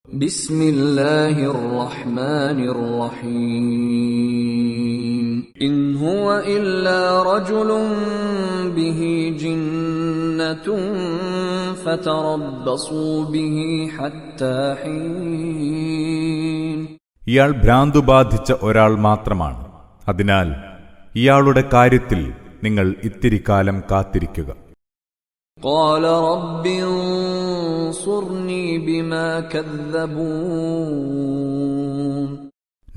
ബിസ്മില്ലാഹിർ റഹ്മാനിർ റഹീം. ഇൻ ഹുവ ഇല്ലാ റജുലുൻ ബിഹി ജിന്നത്തുൻ ഫതറബ്ബസൂ ബിഹി ഹത്താ ഹീൻ. ഇയാൾ ഭ്രാന്തു ബാധിച്ച ഒരാൾ മാത്രമാണ്. അതിനാൽ ഇയാളുടെ കാര്യത്തിൽ നിങ്ങൾ ഇത്തിരി കാലം കാത്തിരിക്കുക. ഖാല റബ്ബി അൻസുർനി ബിമാ കദ്ദബൂൻ.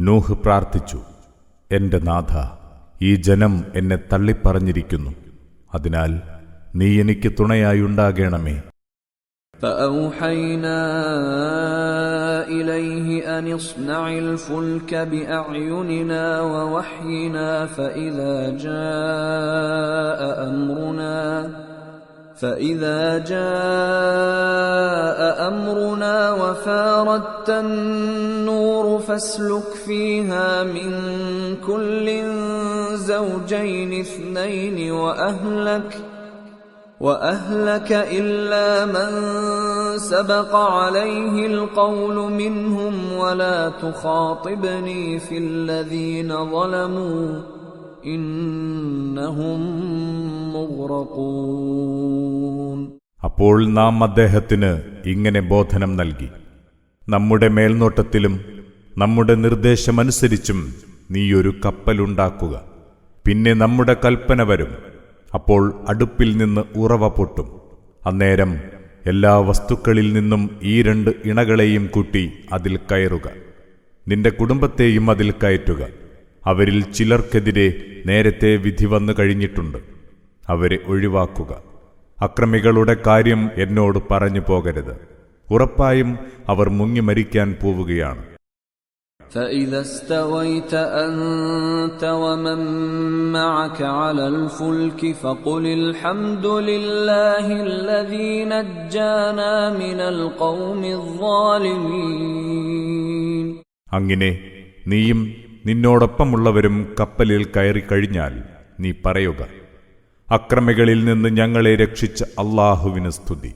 നൂഹ് പ്രാർത്ഥിച്ചു, എന്റെ നാഥ, ഈ ജനം എന്നെ തള്ളിപ്പറഞ്ഞിരിക്കുന്നു. അതിനാൽ നീ എനിക്ക് തുണയായുണ്ടാകണമേ. فأوحينا إليه أن اصنع الفلك بأعيننا ووحينا فإذا جاء أمرنا وفاردت النور فاسلك فيها من كل زوجين اثنين وأهلك إلا من سبق عليه القول منهم ولا تخاطبني في الذين ظلموا إنهم مغرقون. അപ്പോൾ നാം അദ്ദേഹത്തിന് ഇങ്ങനെ ബോധനം നൽകി, നമ്മുടെ മേൽനോട്ടത്തിലും നമ്മുടെ നിർദ്ദേശമനുസരിച്ചും നീയൊരു കപ്പലുണ്ടാക്കുക. പിന്നെ നമ്മുടെ കൽപ്പന വരും. അപ്പോൾ അടുപ്പിൽ നിന്ന് ഉറവ പൊട്ടും. അന്നേരം എല്ലാ വസ്തുക്കളിൽ നിന്നും ഈ 2 ഇണകളെയും കൂട്ടി അതിൽ കയറുക. നിന്റെ കുടുംബത്തെയും അതിൽ കയറ്റുക. അവരിൽ ചിലർക്കെതിരെ നേരത്തെ വിധി വന്നു കഴിഞ്ഞിട്ടുണ്ട്. അവരെ ഒഴിവാക്കുക. അക്രമികളുടെ കാര്യം എന്നോട് പറഞ്ഞു പോകരുത്. ഉറപ്പായും അവർ മുങ്ങി മരിക്കാൻ പോവുകയാണ്. فإذا استويت أنت ومن معك على الفلك فقل الحمد لله الذي نجانا من القوم الظالمين. അങ്ങനെ നീയും നിന്നോടൊപ്പമുള്ളവരും കപ്പലിൽ കയറി കഴിഞ്ഞാൽ നീ പറയുക, അക്രമികളിൽ നിന്ന് ഞങ്ങളെ രക്ഷിച്ച അല്ലാഹുവിന് സ്തുതി.